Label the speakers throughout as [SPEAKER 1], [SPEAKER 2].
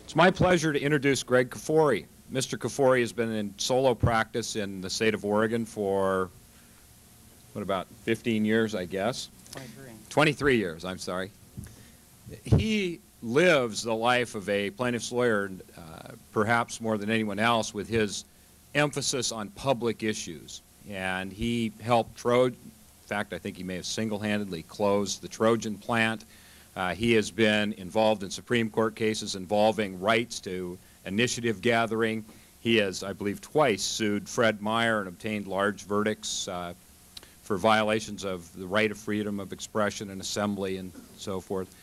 [SPEAKER 1] It's my pleasure to introduce Greg Kafoury. Mr. Kafoury has been in solo practice in the state of Oregon for, what, about 15 years, I guess?
[SPEAKER 2] 23.
[SPEAKER 1] 23 years, I'm sorry. He lives the life of a plaintiff's lawyer, perhaps more than anyone else, with his emphasis on public issues. And he helped in fact, I think he may have single-handedly closed the Trojan plant. He has been involved in Supreme Court cases involving rights to initiative gathering. He has, I believe, twice sued Fred Meyer and obtained large verdicts for violations of the right of freedom of expression and assembly and so forth.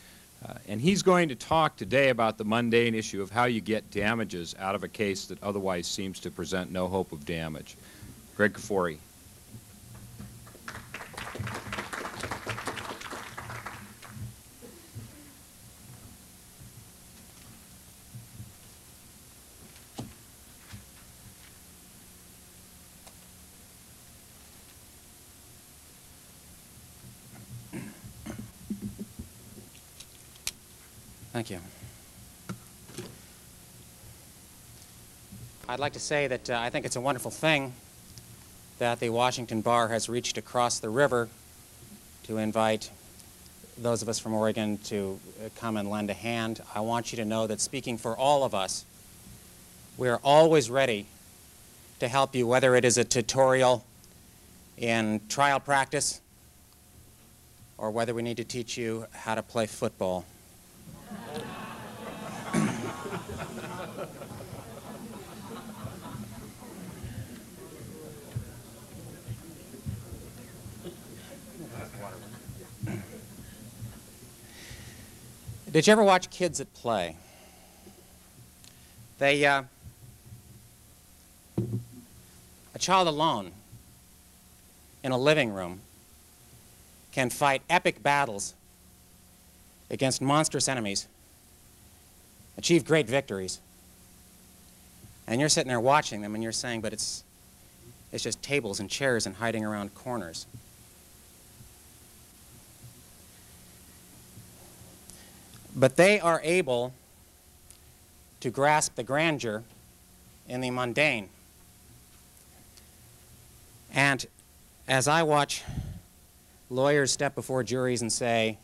[SPEAKER 1] And he's going to talk today about the mundane issue of how you get damages out of a case that otherwise seems to present no hope of damage. Greg Kafoury.
[SPEAKER 2] Thank you. I'd like to say that I think it's a wonderful thing that the Washington Bar has reached across the river to invite those of us from Oregon to come and lend a hand. I want you to know that speaking for all of us, we're always ready to help you, whether it is a tutorial in trial practice or whether we need to teach you how to play football. Did you ever watch kids at play? A child alone in a living room can fight epic battles against monstrous enemies, achieve great victories. And you're sitting there watching them and you're saying, but it's just tables and chairs and hiding around corners. But they are able to grasp the grandeur in the mundane. And as I watch lawyers step before juries and say,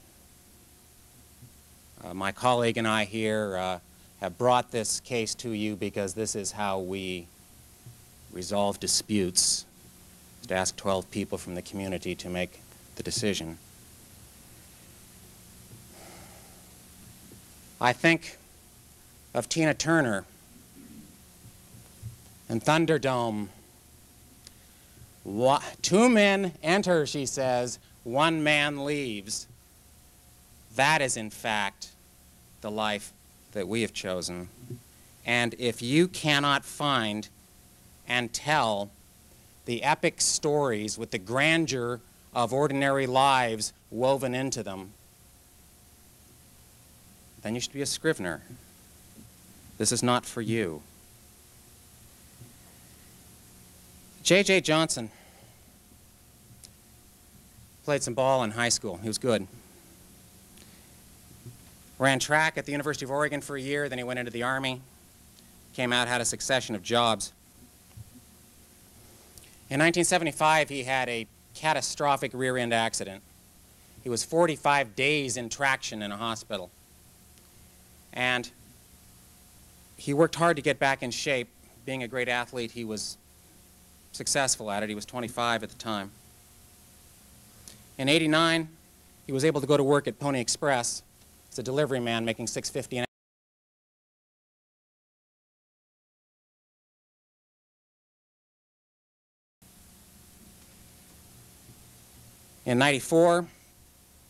[SPEAKER 2] my colleague and I here have brought this case to you because this is how we resolve disputes, to ask 12 people from the community to make the decision. I think of Tina Turner and Thunderdome. Two men enter, she says, one man leaves. That is, in fact, the life that we have chosen. And if you cannot find and tell the epic stories with the grandeur of ordinary lives woven into them, then you should be a scrivener. This is not for you. J.J. Johnson played some ball in high school. He was good. Ran track at the University of Oregon for a year, then he went into the Army, came out, had a succession of jobs. In 1975, he had a catastrophic rear-end accident. He was 45 days in traction in a hospital. And he worked hard to get back in shape. Being a great athlete, he was successful at it. He was 25 at the time. In '89, he was able to go to work at Pony Express as a delivery man, making $6.50 an hour. In '94,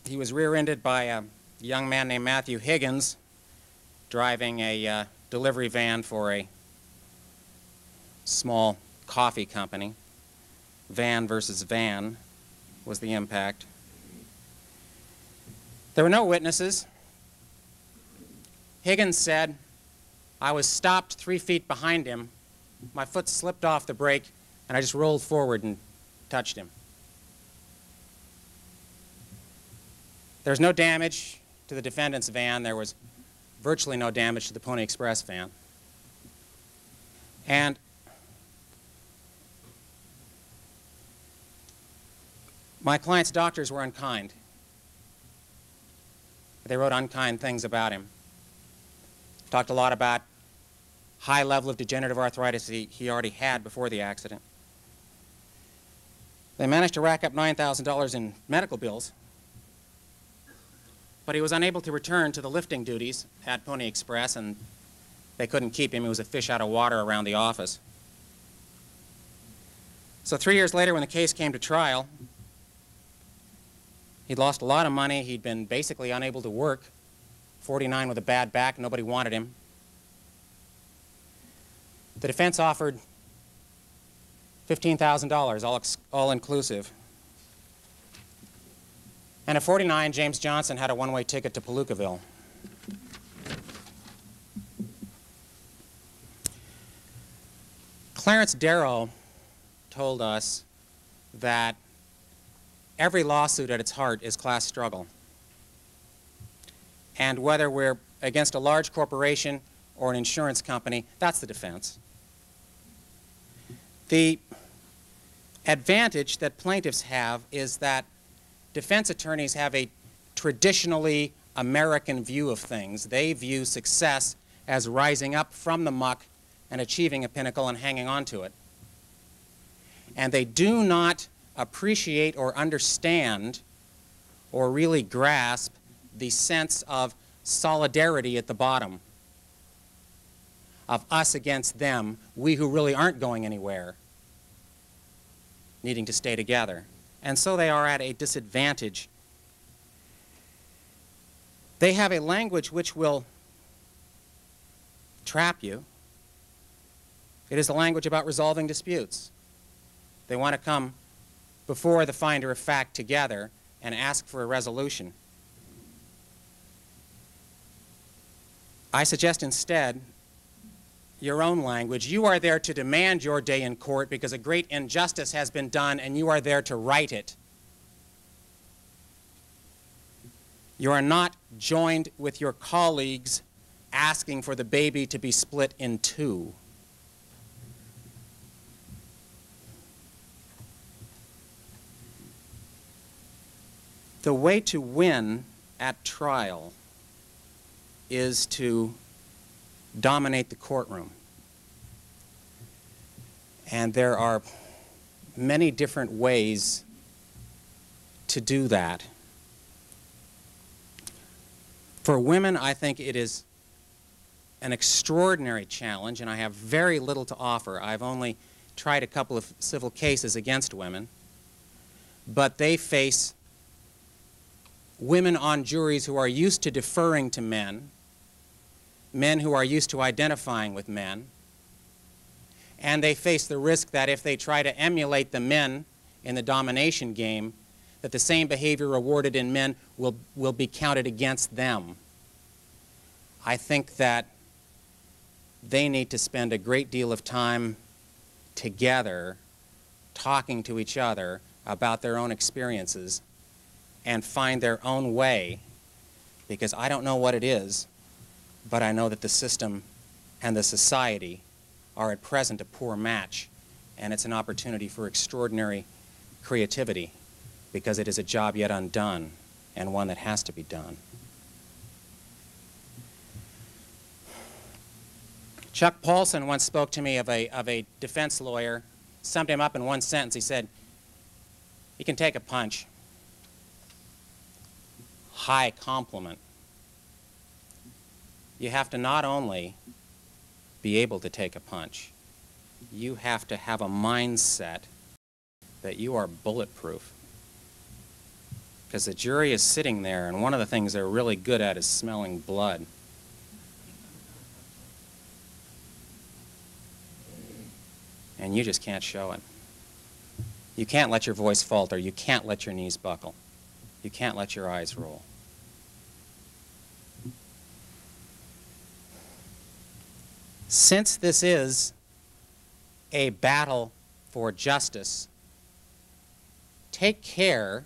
[SPEAKER 2] he was rear-ended by a young man named Matthew Higgins, driving a delivery van for a small coffee company. Van versus van was the impact. There were no witnesses. Higgins said, I was stopped 3 feet behind him. My foot slipped off the brake, and I just rolled forward and touched him. There's no damage to the defendant's van. There was virtually no damage to the Pony Express van. And my client's doctors were unkind. They wrote unkind things about him. Talked a lot about high level of degenerative arthritis he already had before the accident. They managed to rack up $9,000 in medical bills, but he was unable to return to the lifting duties at Pony Express, and they couldn't keep him. He was a fish out of water around the office. So 3 years later, when the case came to trial, he'd lost a lot of money. He'd been basically unable to work. 49 with a bad back. Nobody wanted him. The defense offered $15,000, all inclusive. And at 49, James Johnson had a one-way ticket to Palookaville. Clarence Darrow told us that every lawsuit at its heart is class struggle. And whether we're against a large corporation or an insurance company, that's the defense. The advantage that plaintiffs have is that defense attorneys have a traditionally American view of things. They view success as rising up from the muck and achieving a pinnacle and hanging on to it. And they do not appreciate or understand or really grasp the sense of solidarity at the bottom, of us against them, we who really aren't going anywhere, needing to stay together. And so they are at a disadvantage. They have a language which will trap you. It is a language about resolving disputes. They want to come before the finder of fact together and ask for a resolution. I suggest instead your own language. You are there to demand your day in court because a great injustice has been done and you are there to right it. You are not joined with your colleagues asking for the baby to be split in two. The way to win at trial is to dominate the courtroom. And there are many different ways to do that. For women, I think it is an extraordinary challenge, and I have very little to offer. I've only tried a couple of civil cases against women, but they face women on juries who are used to deferring to men, men who are used to identifying with men, and they face the risk that if they try to emulate the men in the domination game, that the same behavior rewarded in men will be counted against them. I think that they need to spend a great deal of time together talking to each other about their own experiences and find their own way, because I don't know what it is, but I know that the system and the society are at present a poor match, and it's an opportunity for extraordinary creativity, because it is a job yet undone and one that has to be done. Chuck Paulson once spoke to me of a defense lawyer, summed him up in one sentence. He said, "He can take a punch." High compliment. You have to not only be able to take a punch, you have to have a mindset that you are bulletproof. Because the jury is sitting there, and one of the things they're really good at is smelling blood. And you just can't show it. You can't let your voice falter. You can't let your knees buckle. You can't let your eyes roll. Since this is a battle for justice, take care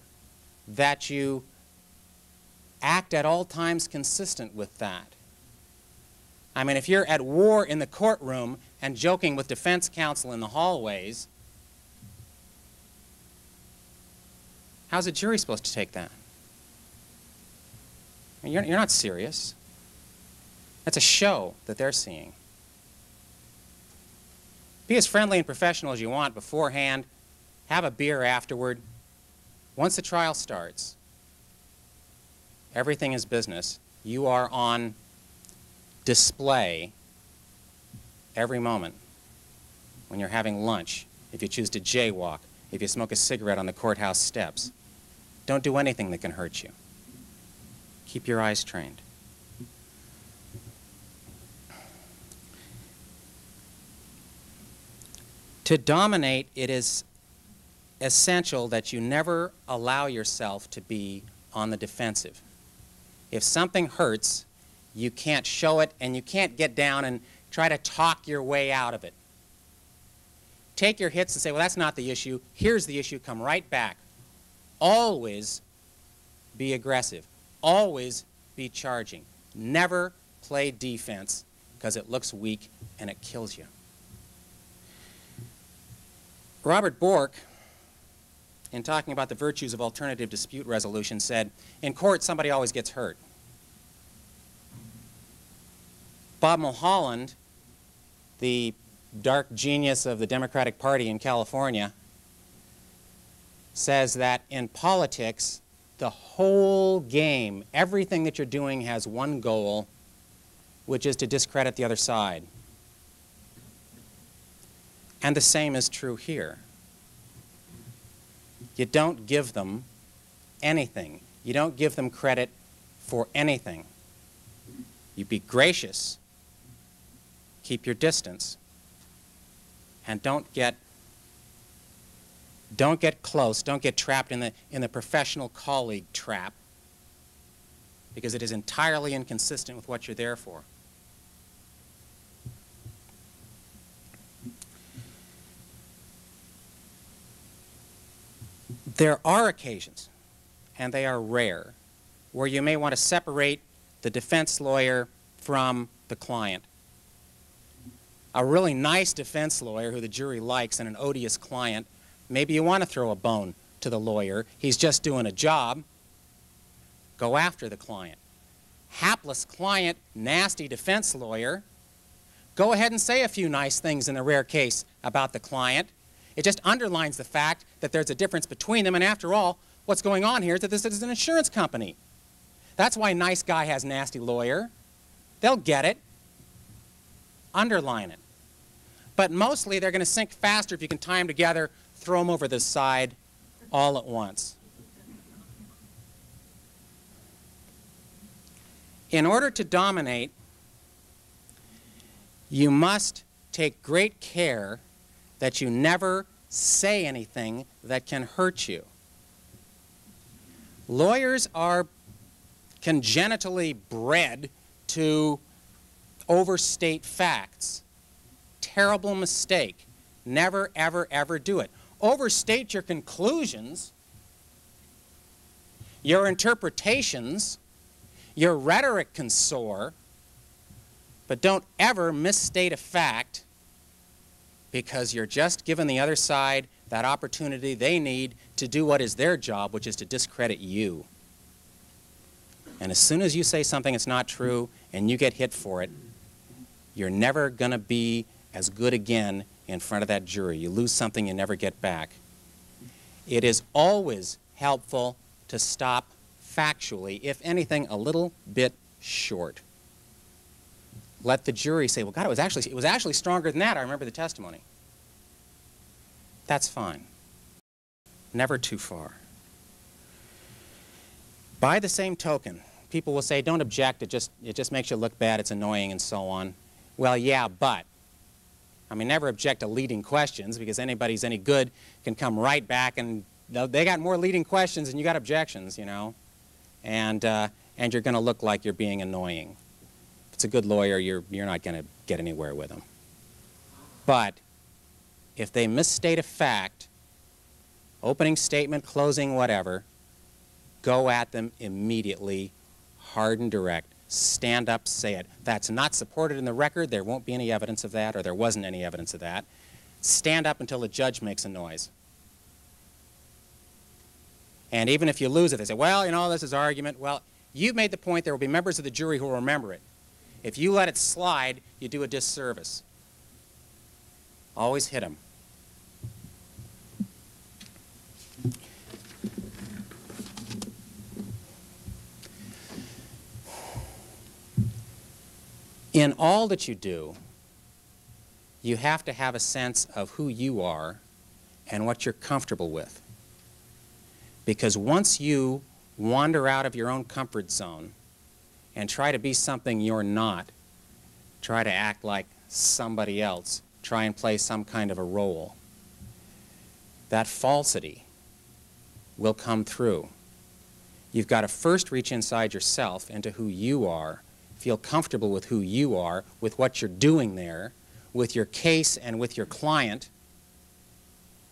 [SPEAKER 2] that you act at all times consistent with that. I mean, if you're at war in the courtroom and joking with defense counsel in the hallways, how's a jury supposed to take that? I mean, you're not serious. That's a show that they're seeing. Be as friendly and professional as you want beforehand. Have a beer afterward. Once the trial starts, everything is business. You are on display every moment. When you're having lunch, if you choose to jaywalk, if you smoke a cigarette on the courthouse steps. Don't do anything that can hurt you. Keep your eyes trained. To dominate, it is essential that you never allow yourself to be on the defensive. If something hurts, you can't show it, and you can't get down and try to talk your way out of it. Take your hits and say, well, that's not the issue. Here's the issue. Come right back. Always be aggressive. Always be charging. Never play defense because it looks weak and it kills you. Robert Bork, in talking about the virtues of alternative dispute resolution, said, in court, somebody always gets hurt. Bob Mulholland, the dark genius of the Democratic Party in California, says that in politics, the whole game, everything that you're doing has one goal, which is to discredit the other side. And the same is true here. You don't give them anything. You don't give them credit for anything. You be gracious, keep your distance, and don't get close, don't get trapped in the professional colleague trap, because it is entirely inconsistent with what you're there for. There are occasions, and they are rare, where you may want to separate the defense lawyer from the client. A really nice defense lawyer who the jury likes and an odious client, maybe you want to throw a bone to the lawyer. He's just doing a job. Go after the client. Hapless client, nasty defense lawyer, go ahead and say a few nice things in the rare case about the client. It just underlines the fact that there's a difference between them, and after all, what's going on here is that this is an insurance company. That's why nice guy has nasty lawyer. They'll get it. Underline it. But mostly they're going to sink faster if you can tie them together, throw them over the side all at once. In order to dominate, you must take great care that you never say anything that can hurt you. Lawyers are congenitally bred to overstate facts. Terrible mistake. Never, ever, ever do it. Overstate your conclusions, your interpretations, your rhetoric can soar, but don't ever misstate a fact, because you're just giving the other side that opportunity they need to do what is their job, which is to discredit you. And as soon as you say something that's not true and you get hit for it, you're never going to be as good again in front of that jury. You lose something you never get back. It is always helpful to stop factually, if anything, a little bit short. Let the jury say, well, God, it was actually stronger than that. I remember the testimony. That's fine. Never too far. By the same token, people will say, don't object, it just makes you look bad, it's annoying, and so on. Well, yeah, but. I mean, never object to leading questions, because anybody who's any good can come right back, and they got more leading questions than you got objections, you know. And you're going to look like you're being annoying. If it's a good lawyer, you're not going to get anywhere with them. But if they misstate a fact, opening statement, closing, whatever, go at them immediately, hard and direct. stand up, say it. That's not supported in the record. There won't be any evidence of that, or there wasn't any evidence of that. Stand up until the judge makes a noise. And even if you lose it, they say, well, you know, this is argument. Well, you've made the point there will be members of the jury who will remember it. If you let it slide, you do a disservice. Always hit them. In all that you do, you have to have a sense of who you are and what you're comfortable with. Because once you wander out of your own comfort zone and try to be something you're not, try to act like somebody else, try and play some kind of a role, that falsity will come through. You've got to first reach inside yourself into who you are, feel comfortable with who you are, with what you're doing there, with your case and with your client,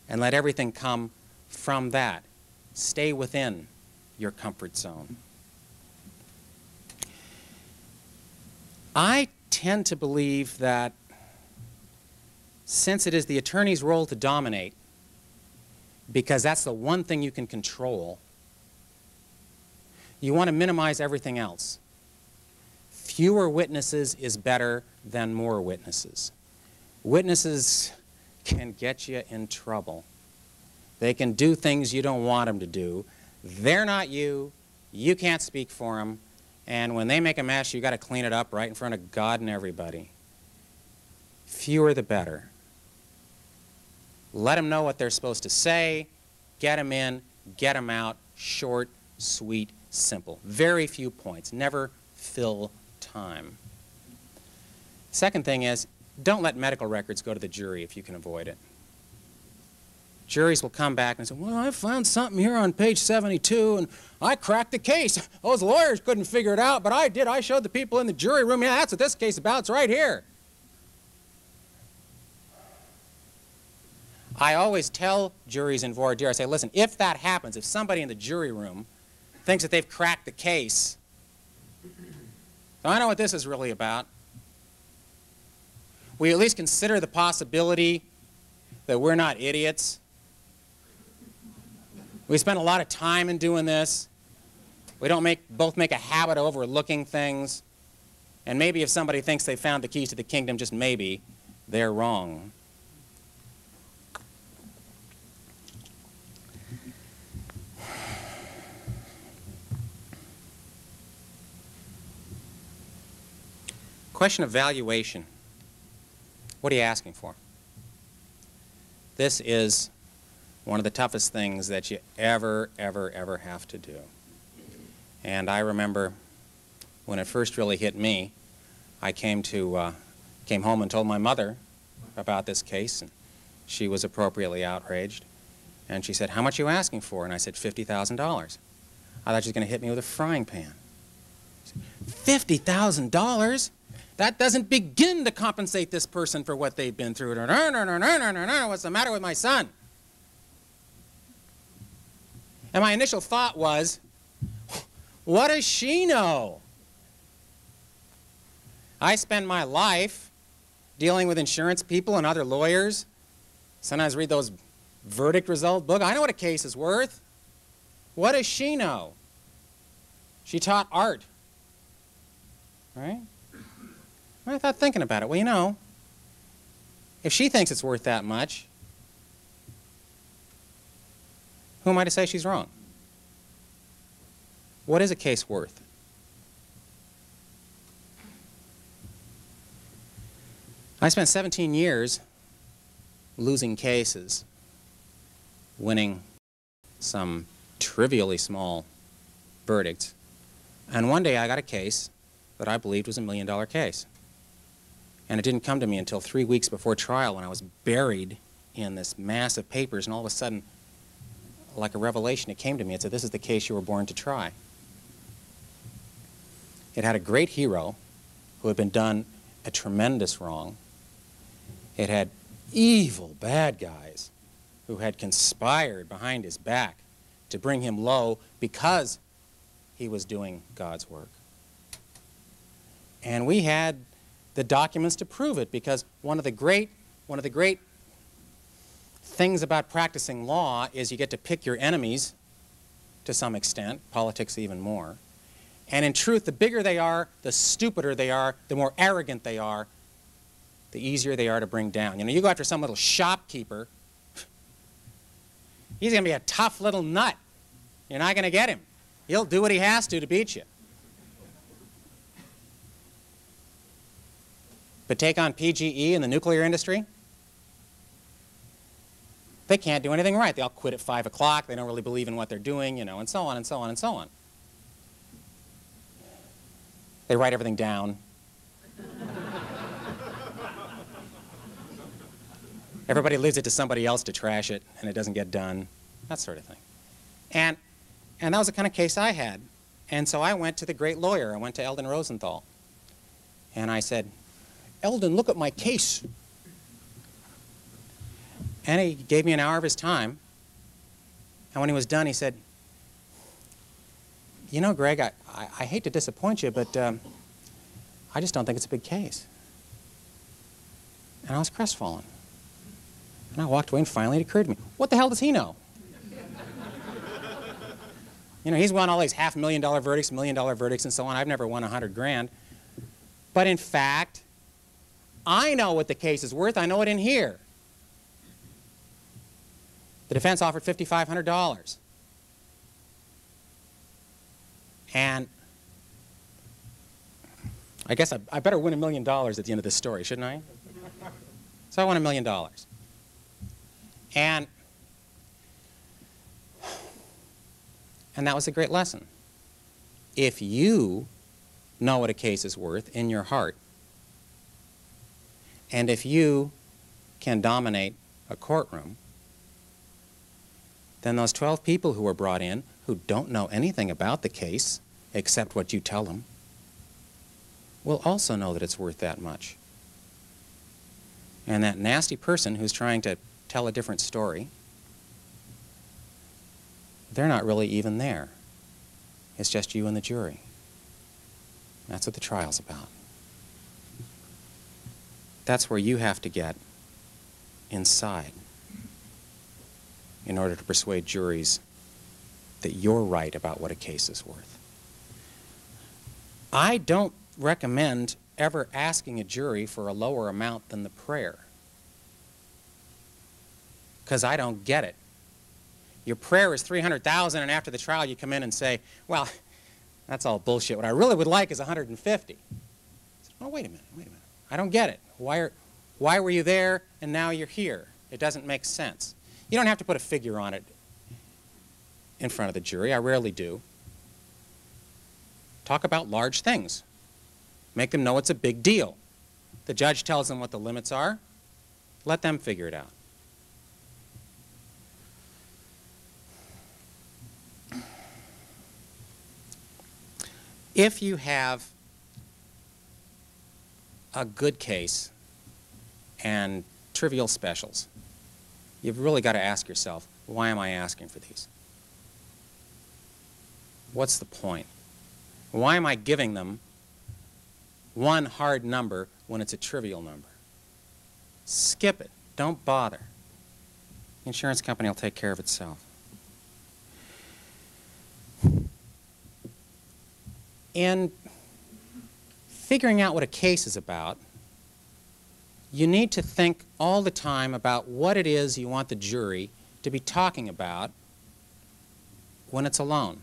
[SPEAKER 2] and let everything come from that. Stay within your comfort zone. I tend to believe that since it is the attorney's role to dominate, because that's the one thing you can control, you want to minimize everything else. Fewer witnesses is better than more witnesses. Witnesses can get you in trouble. They can do things you don't want them to do. They're not you. You can't speak for them. And when they make a mess, you got to clean it up right in front of God and everybody. Fewer the better. Let them know what they're supposed to say. Get them in. Get them out. Short, sweet, simple. Very few points. Never fill time. Second thing is, don't let medical records go to the jury if you can avoid it. Juries will come back and say, well, I found something here on page 72 and I cracked the case. Those lawyers couldn't figure it out, but I did. I showed the people in the jury room. Yeah, that's what this case is about. It's right here. I always tell juries in voir dire, I say, listen, if that happens, if somebody in the jury room thinks that they've cracked the case, I know what this is really about. We at least consider the possibility that we're not idiots. We spend a lot of time in doing this. We don't both make a habit of overlooking things. And maybe if somebody thinks they found the keys to the kingdom, just maybe, they're wrong. Question of valuation. What are you asking for? This is one of the toughest things that you ever have to do. And I remember when it first really hit me, I came home and told my mother about this case, and she was appropriately outraged. And she said, how much are you asking for? And I said, $50,000. I thought she was going to hit me with a frying pan. $50,000? That doesn't begin to compensate this person for what they've been through. No, what's the matter with my son? And my initial thought was, what does she know? I spend my life dealing with insurance people and other lawyers. Sometimes read those verdict result books. I know what a case is worth. What does she know? She taught art, right? I thought thinking about it, well, you know, if she thinks it's worth that much, who am I to say she's wrong? What is a case worth? I spent 17 years losing cases, winning some trivially small verdicts, and one day I got a case that I believed was $1 million case. And it didn't come to me until 3 weeks before trial when I was buried in this mass of papers, and all of a sudden, like a revelation, it came to me. It said, this is the case you were born to try. It had a great hero who had been done a tremendous wrong. It had evil bad guys who had conspired behind his back to bring him low because he was doing God's work. And we had the documents to prove it, because one of the great things about practicing law is you get to pick your enemies to some extent, politics even more. And in truth, the bigger they are, the stupider they are, the more arrogant they are, the easier they are to bring down. You know, you go after some little shopkeeper, he's going to be a tough little nut. You're not going to get him. He'll do what he has to beat you. But take on PGE and the nuclear industry. They can't do anything right. They all quit at 5 o'clock. They don't really believe in what they're doing, you know, and so on and so on and so on. They write everything down. Everybody leaves it to somebody else to trash it, and it doesn't get done. That sort of thing. And that was the kind of case I had. And so I went to the great lawyer. I went to Eldon Rosenthal. And I said, Eldon, look at my case. And he gave me an hour of his time. And when he was done, he said, you know, Greg, I hate to disappoint you, but I just don't think it's a big case. And I was crestfallen. And I walked away, and finally it occurred to me, what the hell does he know? You know, he's won all these $500,000 verdicts, $1 million verdicts, and so on. I've never won $100 grand. But in fact, I know what the case is worth. I know it in here. The defense offered $5,500. And I guess I better win $1 million at the end of this story, shouldn't I? So I won $1 million. And that was a great lesson. If you know what a case is worth in your heart, and if you can dominate a courtroom, then those 12 people who were brought in who don't know anything about the case except what you tell them will also know that it's worth that much. And that nasty person who's trying to tell a different story, they're not really even there. It's just you and the jury. That's what the trial's about. That's where you have to get inside in order to persuade juries that you're right about what a case is worth. I don't recommend ever asking a jury for a lower amount than the prayer, because I don't get it. Your prayer is $300,000, and after the trial you come in and say, well, that's all bullshit. What I really would like is $150,000. Oh, wait a minute. I don't get it. Why were you there and now you're here? It doesn't make sense. You don't have to put a figure on it in front of the jury. I rarely do. Talk about large things. Make them know it's a big deal. The judge tells them what the limits are. Let them figure it out. If you have a good case and trivial specials, you've really got to ask yourself, why am I asking for these? What's the point? Why am I giving them one hard number when it's a trivial number? Skip it. Don't bother. The insurance company will take care of itself. In figuring out what a case is about, you need to think all the time about what it is you want the jury to be talking about when it's alone.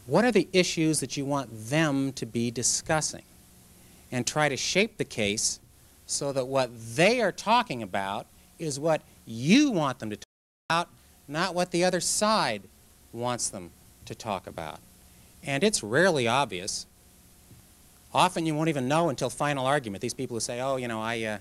[SPEAKER 2] What are the issues that you want them to be discussing? And try to shape the case so that what they are talking about is what you want them to talk about, not what the other side wants them to talk about. And it's rarely obvious. Often you won't even know until final argument. These people who say, oh, you know, I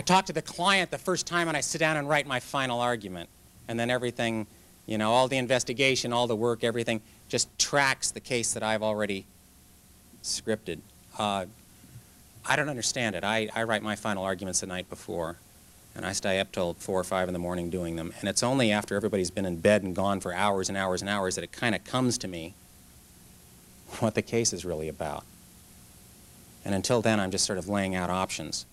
[SPEAKER 2] talk to the client the first time and I sit down and write my final argument. And then everything, you know, all the investigation, all the work, everything just tracks the case that I've already scripted. I don't understand it. I write my final arguments the night before. And I stay up till 4 or 5 in the morning doing them. And it's only after everybody's been in bed and gone for hours and hours and hours that it kind of comes to me what the case is really about. And until then, I'm just sort of laying out options.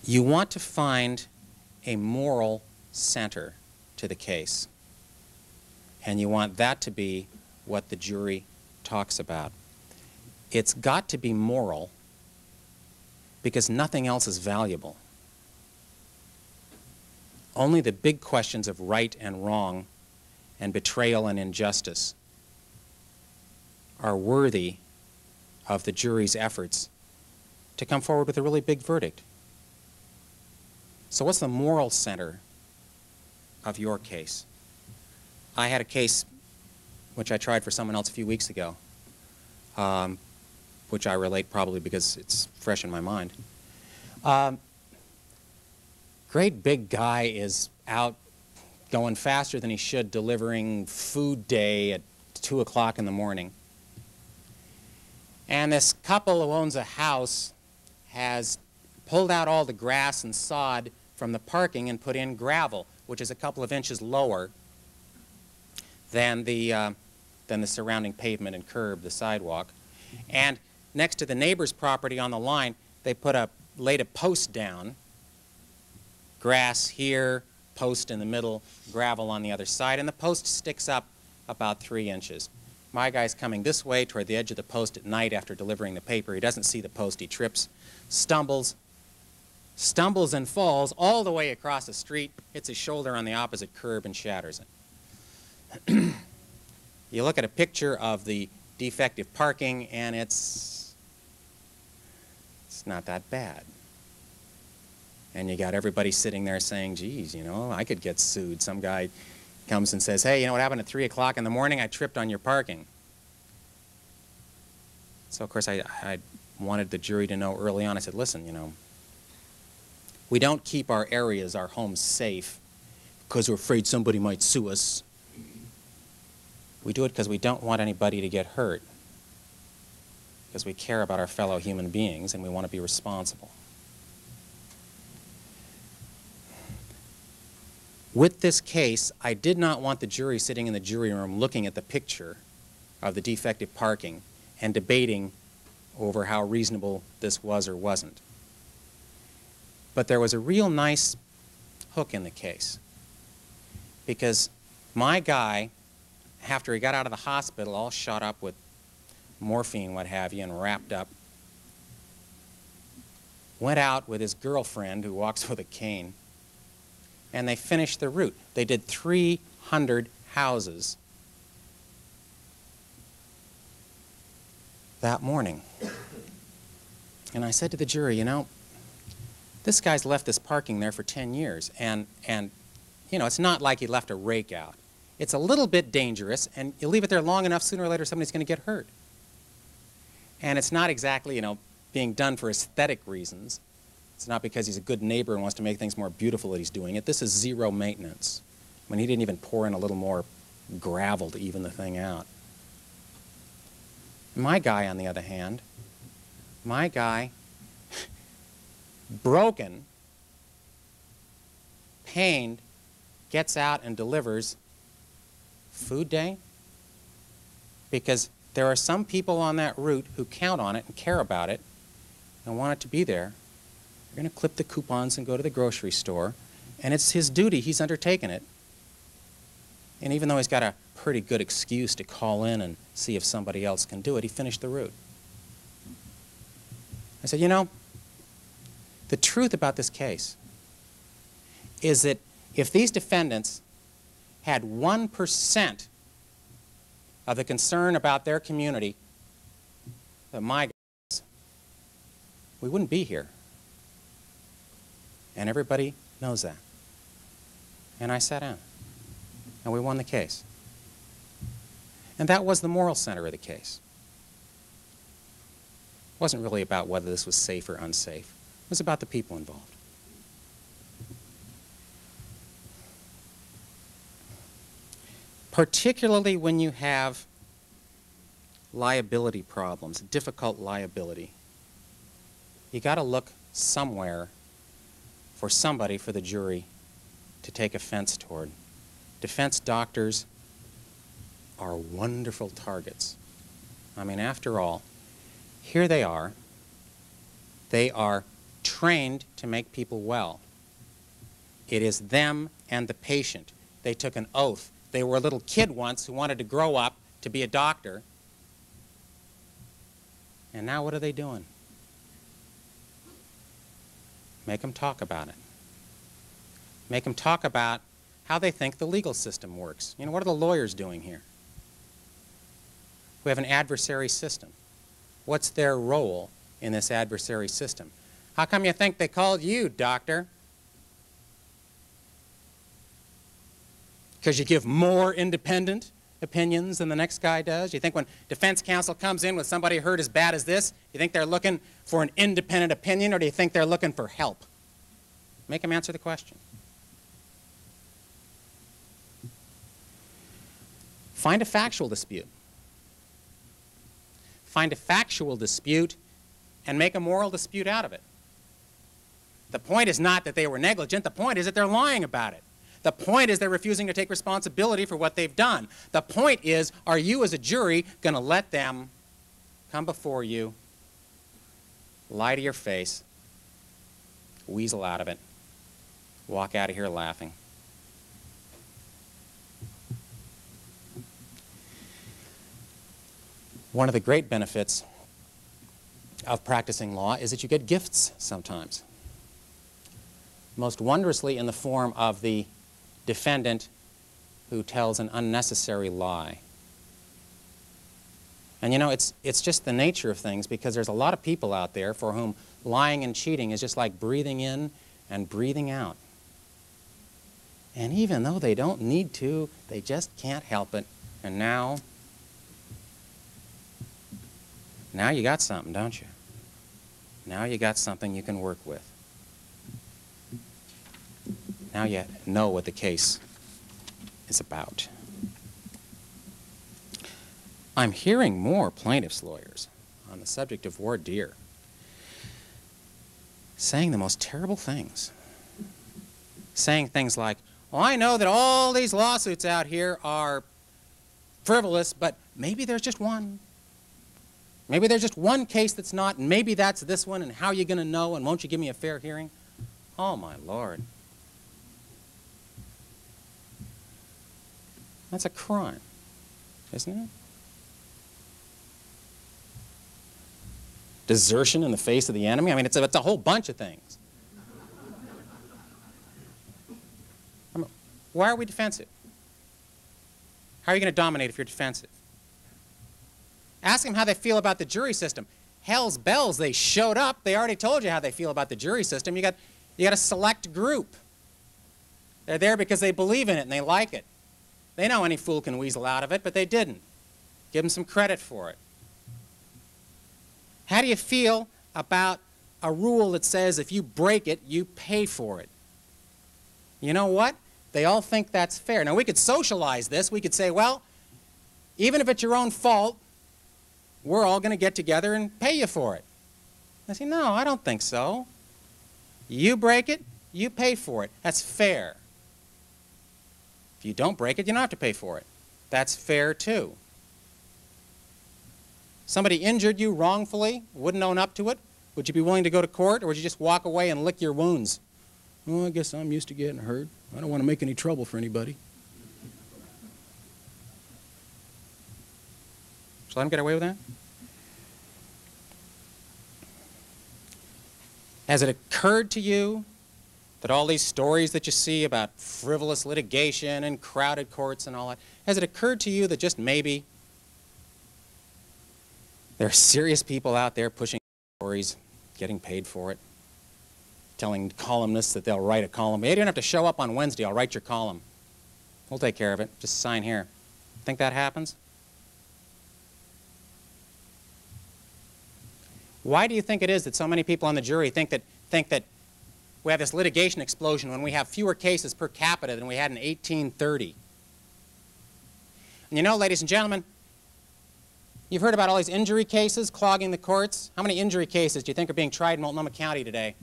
[SPEAKER 2] You want to find a moral center to the case. And you want that to be what the jury talks about. It's got to be moral because nothing else is valuable. Only the big questions of right and wrong and betrayal and injustice are worthy of the jury's efforts to come forward with a really big verdict. So what's the moral center of your case? I had a case which I tried for someone else a few weeks ago, which I relate probably because it's fresh in my mind. Great big guy is out going faster than he should, delivering food day at 2 o'clock in the morning. And this couple who owns a house has pulled out all the grass and sod from the parking and put in gravel, which is a couple of inches lower than the surrounding pavement and curb, the sidewalk. And next to the neighbor's property on the line, they laid a post down, grass here, post in the middle, gravel on the other side, and the post sticks up about 3 inches. My guy's coming this way toward the edge of the post at night after delivering the paper. He doesn't see the post. He trips, stumbles and falls all the way across the street, hits his shoulder on the opposite curb and shatters it. You look at a picture of the defective parking and it's not that bad. And you got everybody sitting there saying, geez, you know, I could get sued. Some guy comes and says, hey, you know what happened at 3 o'clock in the morning? I tripped on your parking. So, of course, I wanted the jury to know early on. I said, listen, you know, we don't keep our areas, our homes safe because we're afraid somebody might sue us. We do it because we don't want anybody to get hurt, because we care about our fellow human beings and we want to be responsible. With this case, I did not want the jury sitting in the jury room looking at the picture of the defective parking and debating over how reasonable this was or wasn't. But there was a real nice hook in the case, because my guy, after he got out of the hospital all shot up with morphine, what have you, and wrapped up, went out with his girlfriend who walks with a cane, and they finished the route. They did 300 houses that morning. And I said to the jury, you know, this guy's left this parking there for 10 years, and you know, it's not like he left a rake out. It's a little bit dangerous, and you leave it there long enough, sooner or later somebody's going to get hurt. And it's not exactly, you know, being done for aesthetic reasons. It's not because he's a good neighbor and wants to make things more beautiful that he's doing it. This is zero maintenance. I mean, he didn't even pour in a little more gravel to even the thing out. My guy, on the other hand, my guy, broken, pained, gets out and delivers food day, because there are some people on that route who count on it and care about it and want it to be there. They're going to clip the coupons and go to the grocery store, and it's his duty. He's undertaken it. And even though he's got a pretty good excuse to call in and see if somebody else can do it, he finished the route. I said, you know, the truth about this case is that if these defendants had 1% of the concern about their community that my guys, we wouldn't be here. And everybody knows that. And I sat down, and we won the case. And that was the moral center of the case. It wasn't really about whether this was safe or unsafe. It was about the people involved. Particularly when you have liability problems, difficult liability, you got to look somewhere for somebody for the jury to take offense toward. Defense doctors are wonderful targets. I mean, after all, here they are. They are trained to make people well. It is them and the patient. They took an oath. They were a little kid once who wanted to grow up to be a doctor. And now what are they doing? Make them talk about it. Make them talk about how they think the legal system works. You know, what are the lawyers doing here? We have an adversary system. What's their role in this adversary system? How come you think they called you, doctor? Because you give more independent opinions than the next guy does? You think when defense counsel comes in with somebody hurt as bad as this, you think they're looking for an independent opinion, or do you think they're looking for help? Make them answer the question. Find a factual dispute. Find a factual dispute and make a moral dispute out of it. The point is not that they were negligent. The point is that they're lying about it. The point is they're refusing to take responsibility for what they've done. The point is, are you as a jury going to let them come before you, lie to your face, weasel out of it, walk out of here laughing? One of the great benefits of practicing law is that you get gifts sometimes. Most wondrously in the form of the defendant who tells an unnecessary lie. And you know, it's just the nature of things, because there's a lot of people out there for whom lying and cheating is just like breathing in and breathing out. And even though they don't need to, they just can't help it. And now you got something, don't you? Now you got something you can work with. Now you know what the case is about. I'm hearing more plaintiffs' lawyers on the subject of voir dire saying the most terrible things. Saying things like, well, I know that all these lawsuits out here are frivolous, but maybe there's just one. Maybe there's just one case that's not, and maybe that's this one, and how are you going to know, and won't you give me a fair hearing? Oh, my Lord. That's a crime, isn't it? Desertion in the face of the enemy? I mean, it's a whole bunch of things. I mean, why are we defensive? How are you going to dominate if you're defensive? Ask them how they feel about the jury system. Hell's bells, they showed up. They already told you how they feel about the jury system. You got a select group. They're there because they believe in it and they like it. They know any fool can weasel out of it, but they didn't. Give them some credit for it. How do you feel about a rule that says if you break it, you pay for it? You know what? They all think that's fair. Now, we could socialize this. We could say, well, even if it's your own fault, we're all going to get together and pay you for it. I say, no, I don't think so. You break it, you pay for it. That's fair. If you don't break it, you don't have to pay for it. That's fair, too. Somebody injured you wrongfully, wouldn't own up to it. Would you be willing to go to court, or would you just walk away and lick your wounds? Oh, I guess I'm used to getting hurt. I don't want to make any trouble for anybody. Shall I let him get away with that? Has it occurred to you that all these stories that you see about frivolous litigation and crowded courts and all that, has it occurred to you that just maybe there are serious people out there pushing stories, getting paid for it, telling columnists that they'll write a column? Hey, you don't have to show up on Wednesday, I'll write your column. We'll take care of it. Just sign here. Think that happens? Why do you think it is that so many people on the jury think that we have this litigation explosion when we have fewer cases per capita than we had in 1830? And you know, ladies and gentlemen, You've heard about all these injury cases clogging the courts. How many injury cases do you think are being tried in Multnomah County today?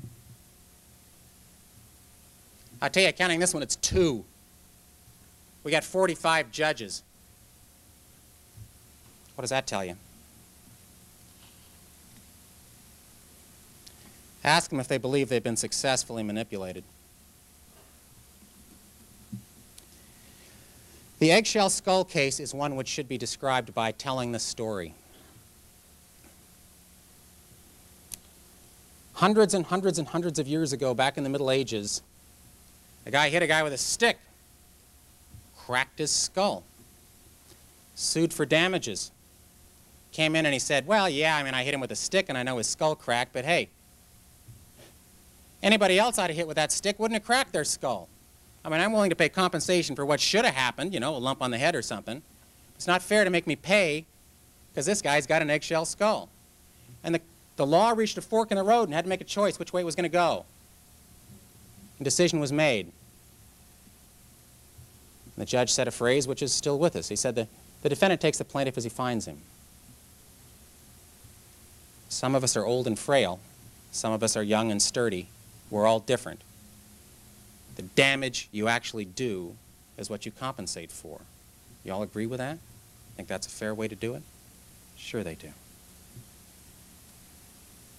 [SPEAKER 2] I'll tell you, counting this one, it's 2. We got 45 judges. What does that tell you? Ask them if they believe they've been successfully manipulated. The eggshell skull case is one which should be described by telling the story. Hundreds and hundreds and hundreds of years ago, back in the Middle Ages, a guy hit a guy with a stick, cracked his skull, sued for damages. Came in and he said, well, yeah, I mean, I hit him with a stick and I know his skull cracked, but hey, anybody else I'd have hit with that stick wouldn't have cracked their skull. I mean, I'm willing to pay compensation for what should have happened, you know, a lump on the head or something. It's not fair to make me pay because this guy's got an eggshell skull. And the law reached a fork in the road and had to make a choice which way it was going to go. A decision was made. And the judge said a phrase which is still with us. He said the defendant takes the plaintiff as he finds him. Some of us are old and frail. Some of us are young and sturdy. We're all different. The damage you actually do is what you compensate for. You all agree with that? Think that's a fair way to do it? Sure they do.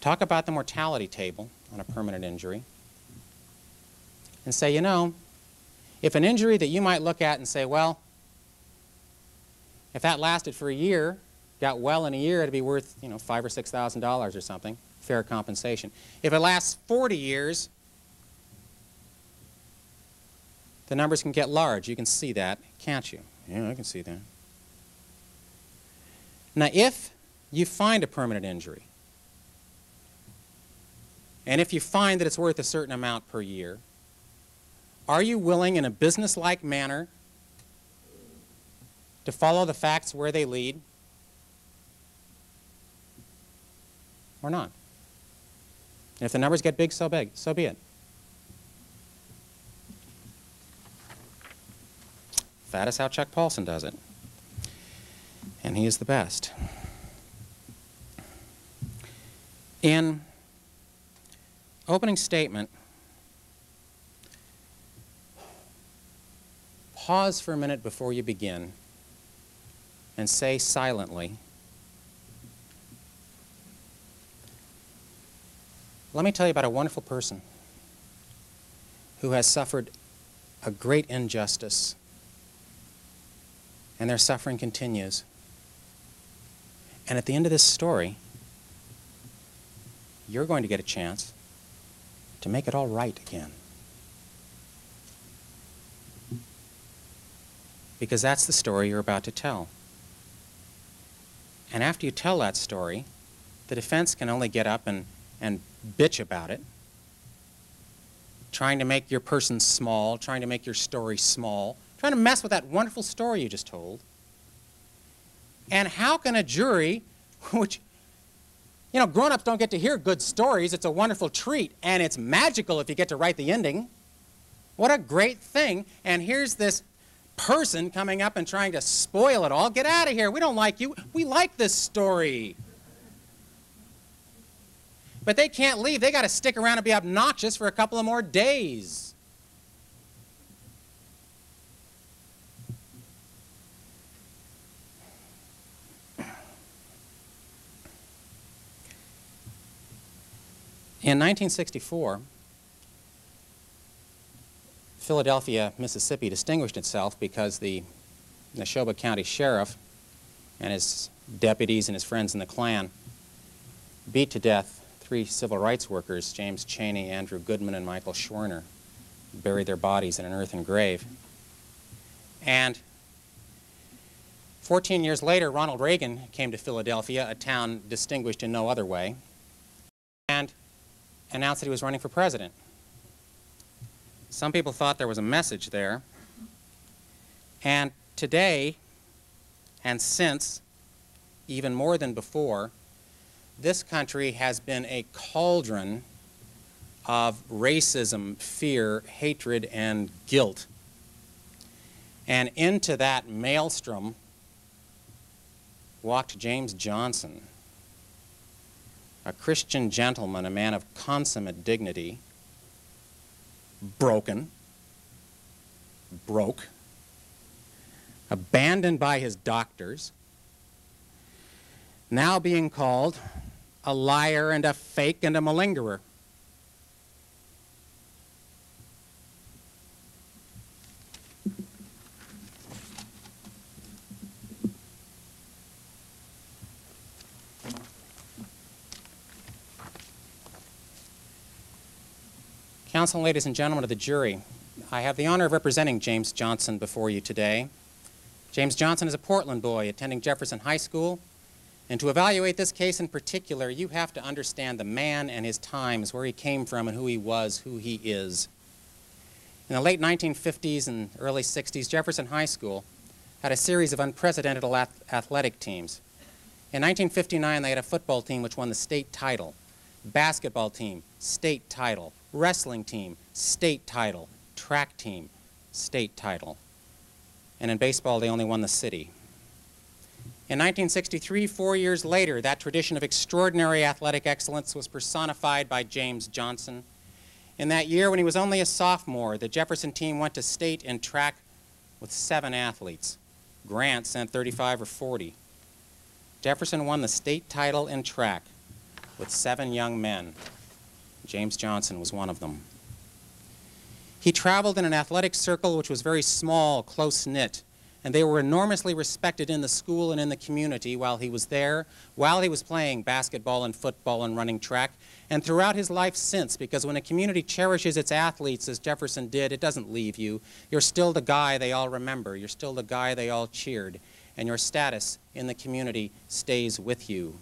[SPEAKER 2] Talk about the mortality table on a permanent injury and say, you know, if an injury that you might look at and say, well, if that lasted for a year, got well in a year, it'd be worth, you know, $5,000 or $6,000 or something, fair compensation. If it lasts 40 years, the numbers can get large. You can see that, can't you? Yeah, I can see that. Now, if you find a permanent injury, and if you find that it's worth a certain amount per year, are you willing in a business-like manner to follow the facts where they lead or not? And if the numbers get big, so be it. That is how Chuck Paulson does it. And he is the best. In opening statement, pause for a minute before you begin and say silently, let me tell you about a wonderful person who has suffered a great injustice, and their suffering continues. And at the end of this story, you're going to get a chance to make it all right again. Because that's the story you're about to tell. And after you tell that story, the defense can only get up and bitch about it, trying to make your person small, trying to make your story small, trying to mess with that wonderful story you just told. And how can a jury, which, you know, grown-ups don't get to hear good stories. It's a wonderful treat, and it's magical if you get to write the ending. What a great thing. And here's this person coming up and trying to spoil it all. Get out of here. We don't like you. We like this story. But they can't leave. They got to stick around and be obnoxious for a couple of more days. In 1964, Philadelphia, Mississippi distinguished itself because the Neshoba County Sheriff and his deputies and his friends in the Klan beat to death 3 civil rights workers, James Chaney, Andrew Goodman, and Michael Schwerner, buried their bodies in an earthen grave. And 14 years later, Ronald Reagan came to Philadelphia, a town distinguished in no other way, and announced that he was running for president. Some people thought there was a message there. And today, and since, even more than before, this country has been a cauldron of racism, fear, hatred, and guilt. And into that maelstrom walked James Johnson, a Christian gentleman, a man of consummate dignity, broke, abandoned by his doctors, now being called a liar and a fake and a malingerer. Counsel, ladies and gentlemen of the jury, I have the honor of representing James Johnson before you today. James Johnson is a Portland boy attending Jefferson High School, and to evaluate this case in particular, you have to understand the man and his times, where he came from and who he was, who he is. In the late 1950s and early 60s, Jefferson High School had a series of unprecedented athletic teams. In 1959, they had a football team which won the state title, basketball team, state title, wrestling team, state title, track team, state title. And in baseball, they only won the city. In 1963, 4 years later, that tradition of extraordinary athletic excellence was personified by James Johnson. In that year, when he was only a sophomore, the Jefferson team went to state in track with 7 athletes. Grant sent 35 or 40. Jefferson won the state title in track with 7 young men. James Johnson was one of them. He traveled in an athletic circle which was very small, close-knit, and they were enormously respected in the school and in the community while he was there, while he was playing basketball and football and running track, and throughout his life since, because when a community cherishes its athletes, as Jefferson did, it doesn't leave you. You're still the guy they all remember. You're still the guy they all cheered, and your status in the community stays with you.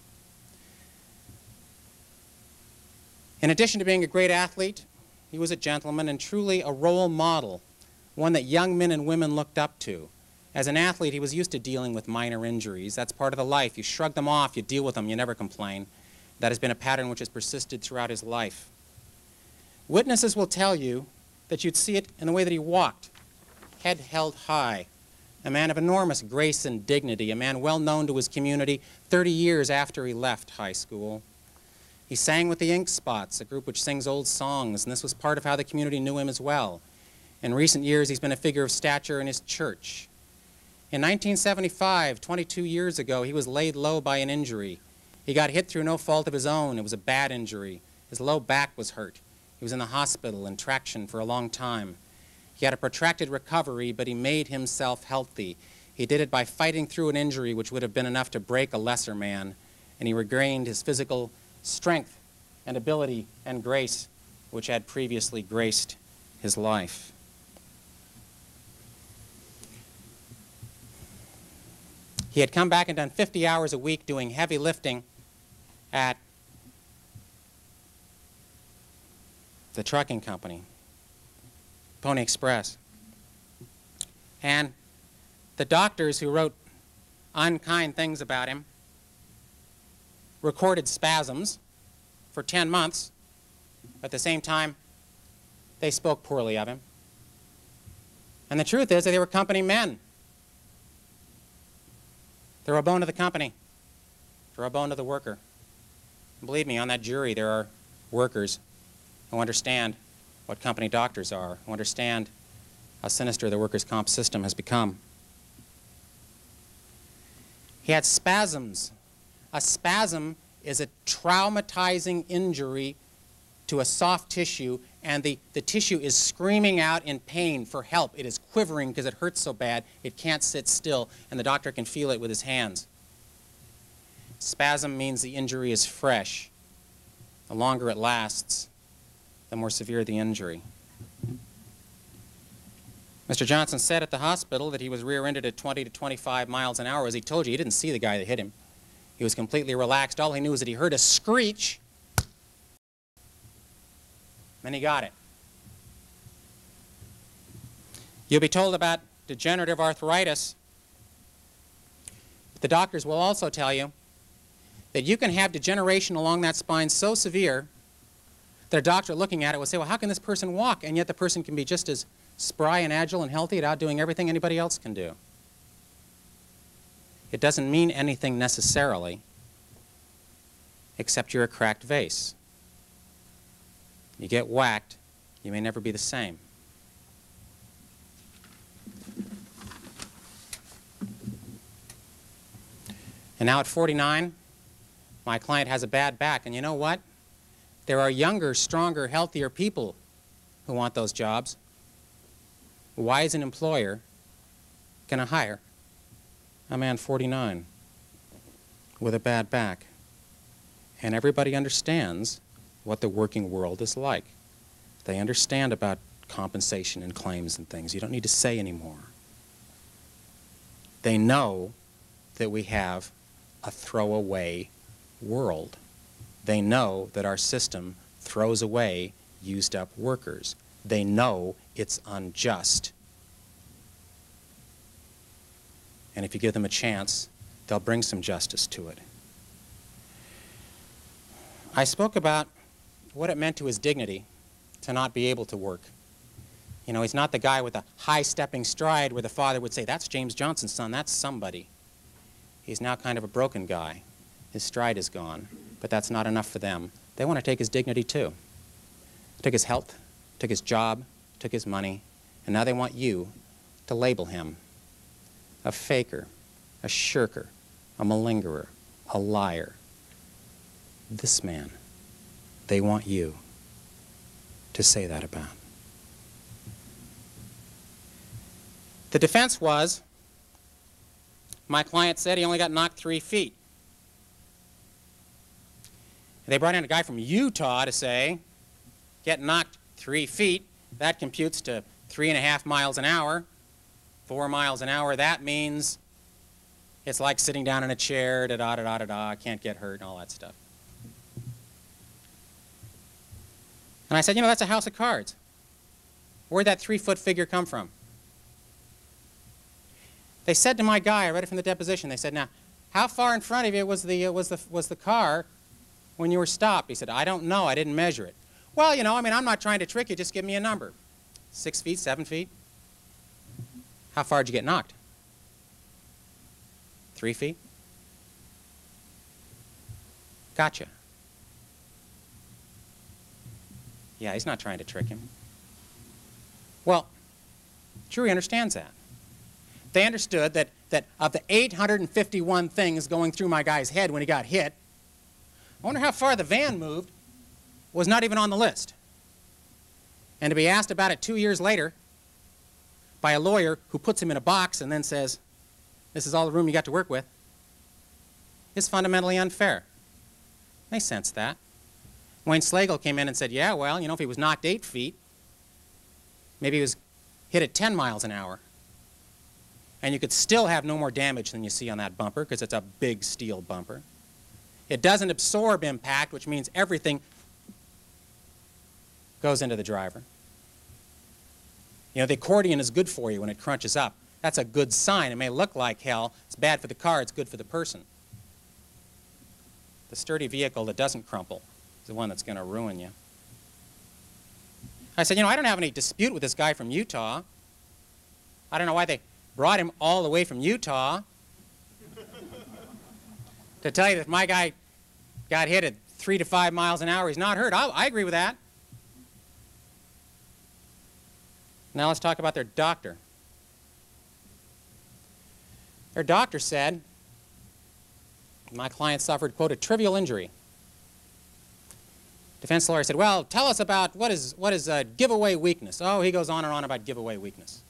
[SPEAKER 2] In addition to being a great athlete, he was a gentleman and truly a role model, one that young men and women looked up to. As an athlete, he was used to dealing with minor injuries. That's part of the life. You shrug them off, you deal with them, you never complain. That has been a pattern which has persisted throughout his life. Witnesses will tell you that you'd see it in the way that he walked, head held high, a man of enormous grace and dignity, a man well known to his community 30 years after he left high school. He sang with the Ink Spots, a group which sings old songs, and this was part of how the community knew him as well. In recent years, he's been a figure of stature in his church. In 1975, 22 years ago, he was laid low by an injury. He got hit through no fault of his own. It was a bad injury. His low back was hurt. He was in the hospital in traction for a long time. He had a protracted recovery, but he made himself healthy. He did it by fighting through an injury which would have been enough to break a lesser man, and he regained his physical strength and ability and grace which had previously graced his life. He had come back and done 50 hours a week doing heavy lifting at the trucking company, Pony Express. And the doctors who wrote unkind things about him recorded spasms for 10 months. At the same time, they spoke poorly of him. And the truth is that they were company men. They're a bone of the company. They're a bone of the worker. And believe me, on that jury there are workers who understand what company doctors are, who understand how sinister the workers' comp system has become. He had spasms. A spasm is a traumatizing injury to a soft tissue, and the tissue is screaming out in pain for help. It is quivering because it hurts so bad it can't sit still, and the doctor can feel it with his hands. Spasm means the injury is fresh. The longer it lasts, the more severe the injury. Mr. Johnson said at the hospital that he was rear-ended at 20 to 25 miles an hour. As he told you, he didn't see the guy that hit him. He was completely relaxed. All he knew was that he heard a screech, and he got it. You'll be told about degenerative arthritis. The doctors will also tell you that you can have degeneration along that spine so severe that a doctor looking at it will say, well, how can this person walk? And yet the person can be just as spry and agile and healthy at outdoing everything anybody else can do. It doesn't mean anything necessarily, except you're a cracked vase. You get whacked, you may never be the same. And now at 49, my client has a bad back, and you know what? There are younger, stronger, healthier people who want those jobs. Why is an employer going to hire a man 49 with a bad back? And everybody understands what the working world is like. They understand about compensation and claims and things. You don't need to say anymore. They know that we have a throwaway world. They know that our system throws away used-up workers. They know it's unjust. And if you give them a chance, they'll bring some justice to it. I spoke about what it meant to his dignity to not be able to work. You know, he's not the guy with a high-stepping stride where the father would say, "That's James Johnson's son, that's somebody." He's now kind of a broken guy. His stride is gone, but that's not enough for them. They want to take his dignity too. Took his health, took his job, took his money, and now they want you to label him a faker, a shirker, a malingerer, a liar. This man, they want you to say that about. The defense was, my client said he only got knocked 3 feet. They brought in a guy from Utah to say, get knocked 3 feet, that computes to 3.5 miles an hour. 4 miles an hour, that means it's like sitting down in a chair, da-da-da-da-da-da, I can't get hurt, and all that stuff. And I said, you know, that's a house of cards. Where'd that 3-foot figure come from? They said to my guy, I read it from the deposition, they said, now, how far in front of you was the car when you were stopped? He said, I don't know, I didn't measure it. Well, you know, I mean, I'm not trying to trick you, just give me a number. 6 feet, 7 feet? How far did you get knocked? 3 feet? Gotcha. Yeah, he's not trying to trick him. Well, jury understands that. They understood that of the 851 things going through my guy's head when he got hit, I wonder how far the van moved was not even on the list. And to be asked about it 2 years later by a lawyer who puts him in a box and then says, this is all the room you got to work with, is fundamentally unfair. They sensed that. Wayne Slagle came in and said, yeah, well, you know, if he was knocked 8 feet, maybe he was hit at 10 miles an hour. And you could still have no more damage than you see on that bumper because it's a big steel bumper. It doesn't absorb impact, which means everything goes into the driver. You know, the accordion is good for you when it crunches up. That's a good sign. It may look like hell. It's bad for the car. It's good for the person. The sturdy vehicle that doesn't crumple is the one that's going to ruin you. I said, you know, I don't have any dispute with this guy from Utah. I don't know why they brought him all the way from Utah to tell you that if my guy got hit at 3 to 5 miles an hour, he's not hurt. I agree with that. Now let's talk about their doctor. Their doctor said my client suffered, quote, a trivial injury. Defense lawyer said, well, tell us about what is a giveaway weakness. Oh, he goes on and on about giveaway weakness.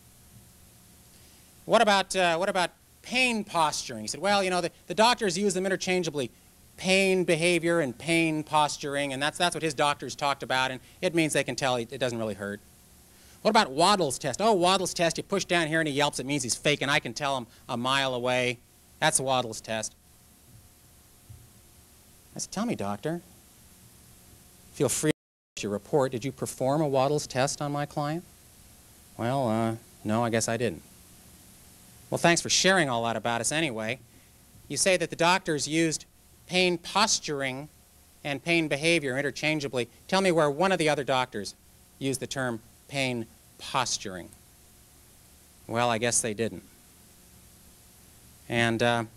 [SPEAKER 2] What about pain posturing? He said, well, you know, the doctors use them interchangeably, pain behavior and pain posturing, and that's what his doctors talked about, and it means they can tell it doesn't really hurt. What about Waddell's test? Oh, Waddell's test, you push down here and he yelps, it means he's faking. I can tell him a mile away. That's Waddell's test. I said, tell me, doctor, feel free to give your report. Did you perform a Waddell's test on my client? Well, no, I guess I didn't. Well, thanks for sharing all that about us anyway. You say that the doctors used pain posturing and pain behavior interchangeably. Tell me where one of the other doctors used the term pain posturing. Well, I guess they didn't. And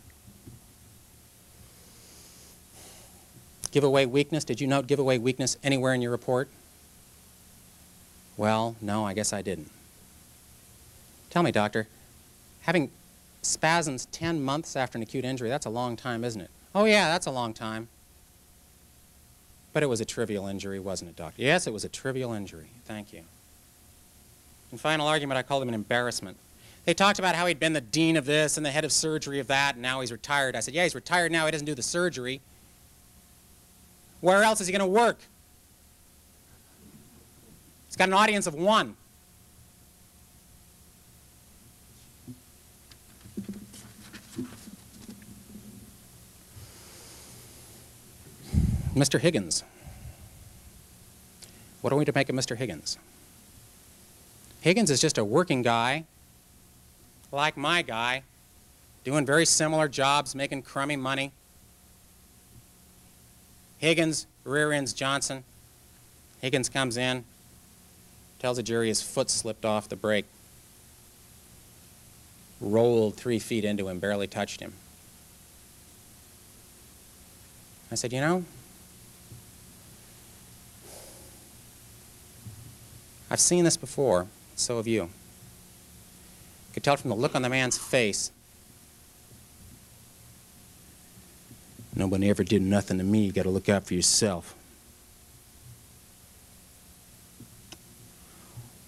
[SPEAKER 2] Give away weakness. Did you note give away weakness anywhere in your report? Well, no, I guess I didn't. Tell me, doctor, having spasms 10 months after an acute injury, that's a long time, isn't it? Oh, yeah, that's a long time. But it was a trivial injury, wasn't it, doctor? Yes, it was a trivial injury. Thank you. In final argument, I called him an embarrassment. They talked about how he'd been the dean of this and the head of surgery of that, and now he's retired. I said, yeah, he's retired now. He doesn't do the surgery. Where else is he going to work? He's got an audience of one. Mr. Higgins. What are we to make of Mr. Higgins? Higgins is just a working guy, like my guy, doing very similar jobs, making crummy money. Higgins rear ends Johnson. Higgins comes in, tells the jury his foot slipped off the brake, rolled 3 feet into him, barely touched him. I said, you know, I've seen this before, so have you. You could tell from the look on the man's face. Nobody ever did nothing to me. You got to look out for yourself.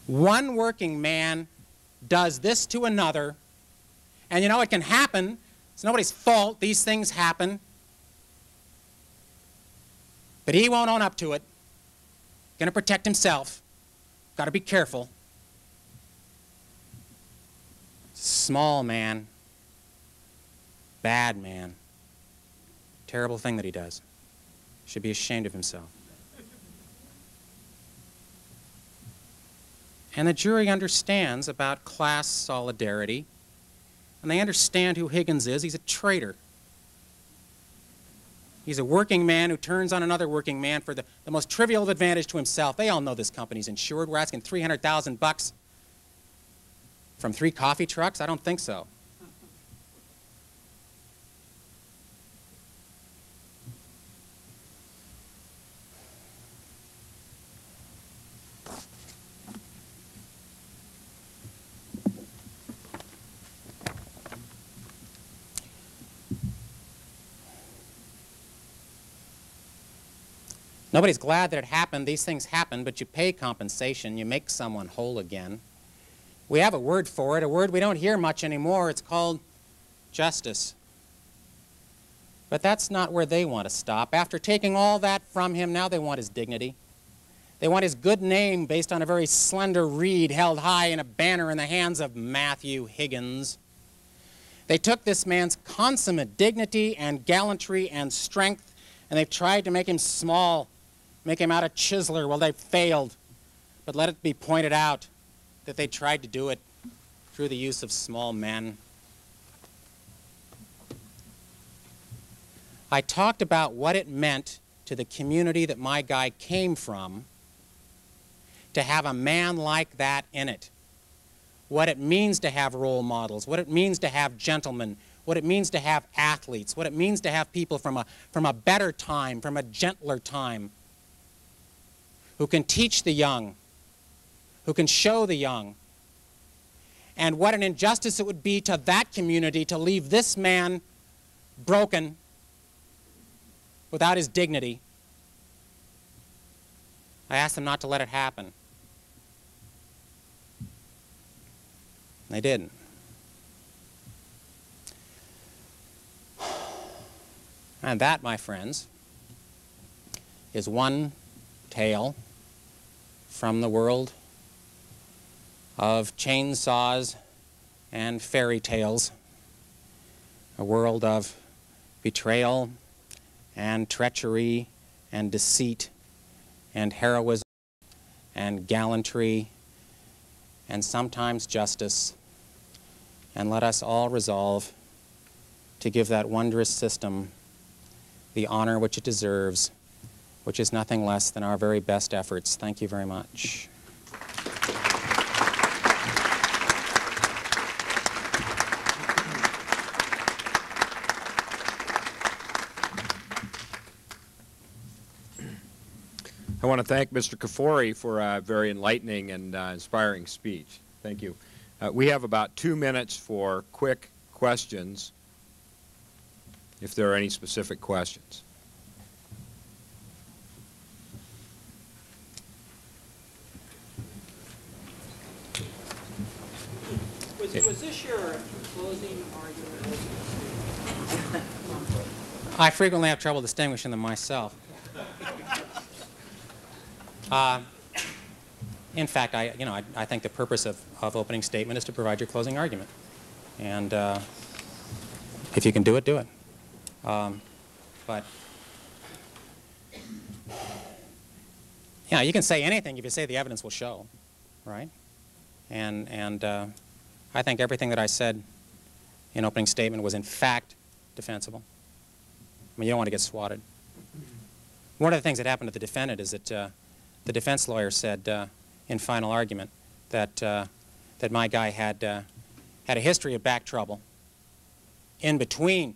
[SPEAKER 2] One working man does this to another, and you know it can happen. It's nobody's fault. These things happen. But he won't own up to it. Going to protect himself. Got to be careful. Small man. Bad man. Terrible thing that he does. Should be ashamed of himself. And the jury understands about class solidarity, and they understand who Higgins is. He's a traitor. He's a working man who turns on another working man for the most trivial of advantage to himself. They all know this company's insured. We're asking $300,000 from 3 coffee trucks? I don't think so. Nobody's glad that it happened. These things happen, but you pay compensation. You make someone whole again. We have a word for it, a word we don't hear much anymore. It's called justice. But that's not where they want to stop. After taking all that from him, now they want his dignity. They want his good name based on a very slender reed held high in a banner in the hands of Matthew Higgins. They took this man's consummate dignity and gallantry and strength, and they've tried to make him small, make him out a chiseler. Well, they've failed. But let it be pointed out that they tried to do it through the use of small men. I talked about what it meant to the community that my guy came from to have a man like that in it. What it means to have role models, what it means to have gentlemen, what it means to have athletes, what it means to have people from a better time, from a gentler time, who can teach the young, who can show the young. And what an injustice it would be to that community to leave this man broken without his dignity. I asked them not to let it happen. They didn't. And that, my friends, is one tale from the world of chainsaws and fairy tales, a world of betrayal and treachery and deceit and heroism and gallantry and sometimes justice. And let us all resolve to give that wondrous system the honor which it deserves, which is nothing less than our very best efforts. Thank you very much.
[SPEAKER 1] I want to thank Mr. Kafoury for a very enlightening and inspiring speech. Thank you. We have about 2 minutes for quick questions, if there are any specific questions.
[SPEAKER 3] Was this your closing argument?
[SPEAKER 2] I frequently have trouble distinguishing them myself. In fact, I think the purpose of opening statement is to provide your closing argument. And if you can do it, do it. But, you can say anything if you say the evidence will show, right? And I think everything that I said in opening statement was in fact defensible. I mean, you don't want to get swatted. One of the things that happened to the defendant is that the defense lawyer said in final argument that that my guy had a history of back trouble in between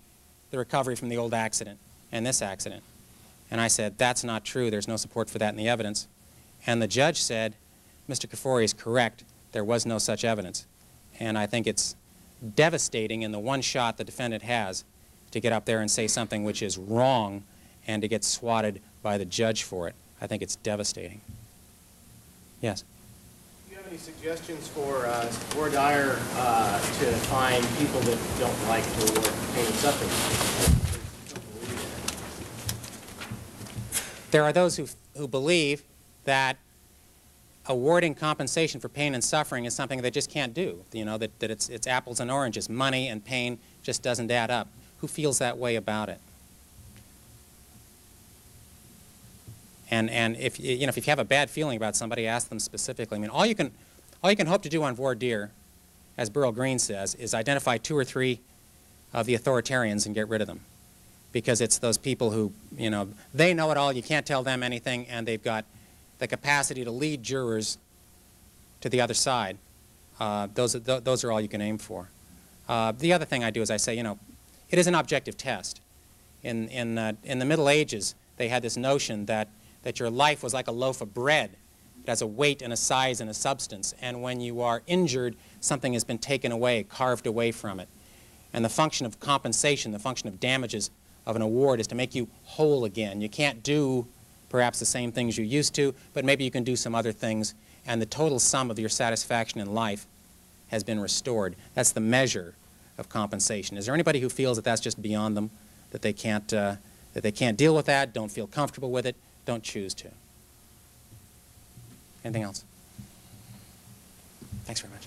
[SPEAKER 2] the recovery from the old accident and this accident. And I said, that's not true. There's no support for that in the evidence. And the judge said, Mr. Kafoury is correct. There was no such evidence. And I think it's devastating in the one shot the defendant has to get up there and say something which is wrong and to get swatted by the judge for it. I think it's devastating. Yes?
[SPEAKER 4] Do you have any suggestions for voir dire to find people that don't like the award pain and suffering?
[SPEAKER 2] There are those who believe that awarding compensation for pain and suffering is something they just can't do. You know, that it's apples and oranges. Money and pain just doesn't add up. Who feels that way about it? And if if you have a bad feeling about somebody, ask them specifically. I mean, all you can hope to do on voir dire, as Burl Green says, is identify 2 or 3 of the authoritarians and get rid of them, because it's those people who they know it all. You can't tell them anything, and they've got the capacity to lead jurors to the other side. Those are all you can aim for. The other thing I do is I say, it is an objective test. In the Middle Ages, they had this notion that your life was like a loaf of bread. It has a weight and a size and a substance. And when you are injured, something has been taken away, carved away from it. And the function of compensation, the function of damages of an award is to make you whole again. You can't do perhaps the same things you used to, but maybe you can do some other things, and the total sum of your satisfaction in life has been restored. That's the measure of compensation. Is there anybody who feels that that's just beyond them, that they can't deal with that, don't feel comfortable with it, don't choose to? Anything else? Thanks very much.